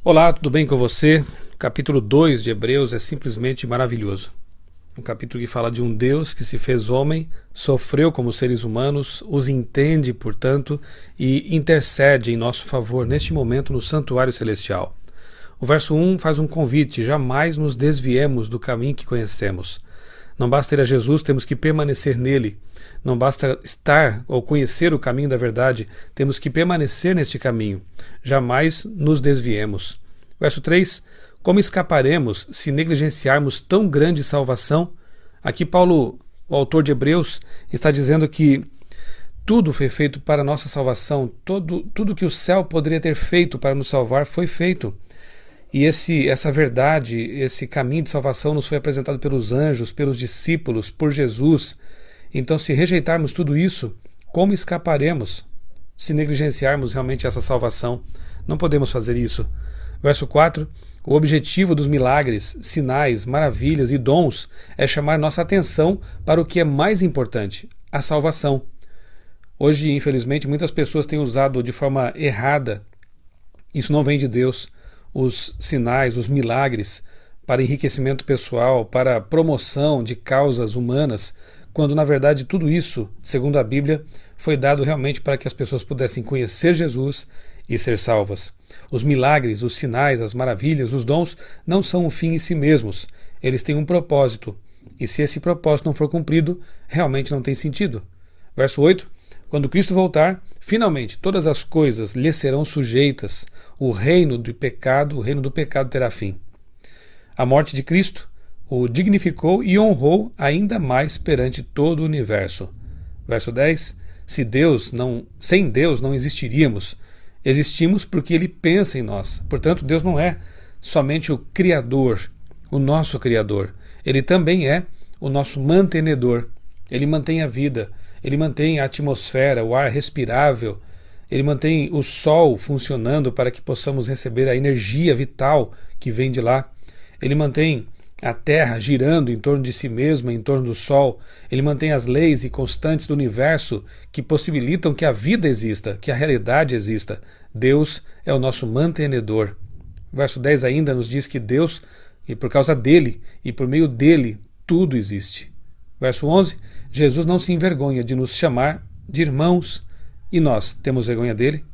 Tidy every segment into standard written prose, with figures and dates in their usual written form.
Olá, tudo bem com você? O capítulo 2 de Hebreus é simplesmente maravilhoso. Um capítulo que fala de um Deus que se fez homem, sofreu como seres humanos, os entende, portanto, e intercede em nosso favor neste momento no santuário celestial. O verso 1 faz um convite: jamais nos desviemos do caminho que conhecemos. Não basta ir a Jesus, temos que permanecer nele. Não basta estar ou conhecer o caminho da verdade, temos que permanecer neste caminho. Jamais nos desviemos. Verso 3: como escaparemos se negligenciarmos tão grande salvação? Aqui Paulo, o autor de Hebreus, está dizendo que tudo foi feito para a nossa salvação, tudo que o céu poderia ter feito para nos salvar foi feito. E essa verdade, esse caminho de salvação nos foi apresentado pelos anjos, pelos discípulos, por Jesus. Então, se rejeitarmos tudo isso, como escaparemos se negligenciarmos realmente essa salvação? Não podemos fazer isso. Verso 4: o objetivo dos milagres, sinais, maravilhas e dons é chamar nossa atenção para o que é mais importante, a salvação. Hoje, infelizmente, muitas pessoas têm usado de forma errada, isso não vem de Deus, os sinais, os milagres para enriquecimento pessoal, para promoção de causas humanas, quando na verdade tudo isso, segundo a Bíblia, foi dado realmente para que as pessoas pudessem conhecer Jesus e ser salvas. Os milagres, os sinais, as maravilhas, os dons não são um fim em si mesmos, eles têm um propósito, e se esse propósito não for cumprido, realmente não tem sentido. Verso 8: quando Cristo voltar, finalmente todas as coisas lhe serão sujeitas, o reino do pecado terá fim. A morte de Cristo o dignificou e honrou ainda mais perante todo o universo. Verso 10: sem Deus não existiríamos. Existimos porque Ele pensa em nós. Portanto, Deus não é somente o Criador, o nosso Criador. Ele também é o nosso mantenedor. Ele mantém a vida. Ele mantém a atmosfera, o ar respirável, ele mantém o sol funcionando para que possamos receber a energia vital que vem de lá. Ele mantém a Terra girando em torno de si mesma, em torno do Sol. Ele mantém as leis e constantes do universo que possibilitam que a vida exista, que a realidade exista. Deus é o nosso mantenedor. Verso 10 ainda nos diz que Deus, e por causa dele, e por meio dele, tudo existe. Verso 11: Jesus não se envergonha de nos chamar de irmãos, e nós temos vergonha dele?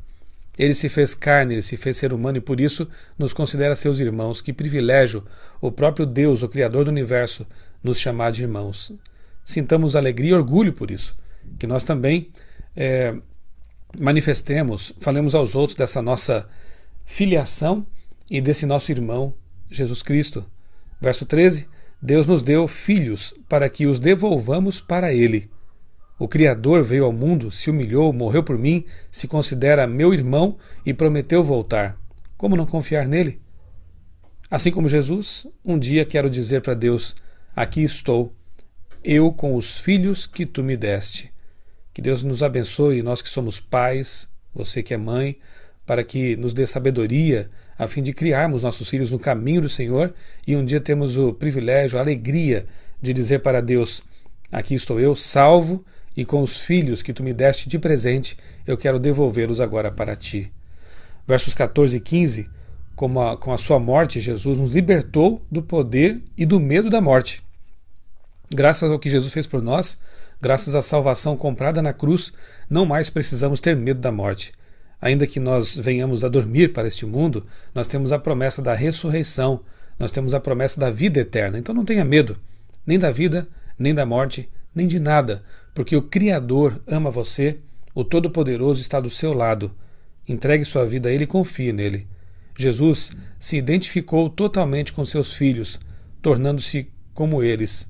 Ele se fez carne, ele se fez ser humano e por isso nos considera seus irmãos. Que privilégio o próprio Deus, o Criador do universo, nos chamar de irmãos. Sintamos alegria e orgulho por isso. Que nós também manifestemos, falemos aos outros dessa nossa filiação e desse nosso irmão Jesus Cristo. Verso 13: Deus nos deu filhos para que os devolvamos para Ele. O Criador veio ao mundo, se humilhou, morreu por mim, se considera meu irmão e prometeu voltar. Como não confiar nele? Assim como Jesus, um dia quero dizer para Deus: aqui estou, eu com os filhos que tu me deste. Que Deus nos abençoe, nós que somos pais, você que é mãe, para que nos dê sabedoria a fim de criarmos nossos filhos no caminho do Senhor e um dia temos o privilégio, a alegria de dizer para Deus: aqui estou eu, salvo, e com os filhos que tu me deste de presente, eu quero devolvê-los agora para ti. Versos 14 e 15, com a sua morte, Jesus nos libertou do poder e do medo da morte. Graças ao que Jesus fez por nós, graças à salvação comprada na cruz, não mais precisamos ter medo da morte. Ainda que nós venhamos a dormir para este mundo, nós temos a promessa da ressurreição, nós temos a promessa da vida eterna. Então não tenha medo, nem da vida, nem da morte, nem de nada, porque o Criador ama você, o Todo-Poderoso está do seu lado. Entregue sua vida a Ele e confie nele. Jesus se identificou totalmente com seus filhos, tornando-se como eles.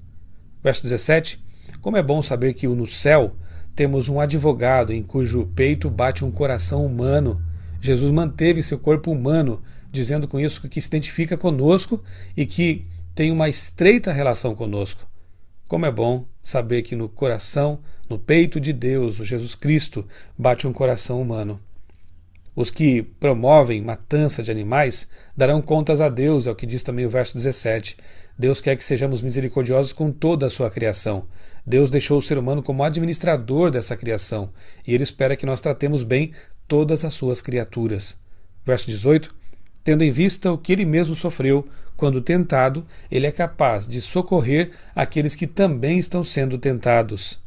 Verso 17: como é bom saber que no céu temos um advogado em cujo peito bate um coração humano. Jesus manteve seu corpo humano, dizendo com isso que se identifica conosco e que tem uma estreita relação conosco. Como é bom saber que no coração, no peito de Deus, o Jesus Cristo, bate um coração humano. Os que promovem matança de animais darão contas a Deus, é o que diz também o verso 17. Deus quer que sejamos misericordiosos com toda a sua criação. Deus deixou o ser humano como administrador dessa criação e Ele espera que nós tratemos bem todas as suas criaturas. Verso 18: Tendo em vista o que ele mesmo sofreu, quando tentado, ele é capaz de socorrer aqueles que também estão sendo tentados.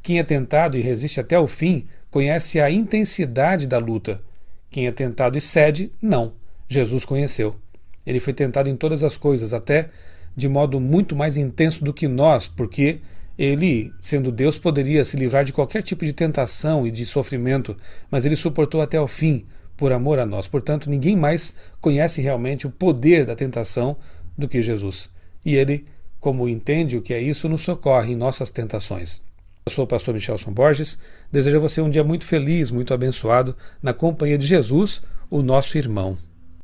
Quem é tentado e resiste até o fim, conhece a intensidade da luta. Quem é tentado e cede, não. Jesus conheceu. Ele foi tentado em todas as coisas, até de modo muito mais intenso do que nós, porque ele, sendo Deus, poderia se livrar de qualquer tipo de tentação e de sofrimento, mas ele suportou até o fim, por amor a nós. Portanto, ninguém mais conhece realmente o poder da tentação do que Jesus. E ele, como entende o que é isso, nos socorre em nossas tentações. Eu sou o pastor Michelson Borges, desejo a você um dia muito feliz, muito abençoado, na companhia de Jesus, o nosso irmão.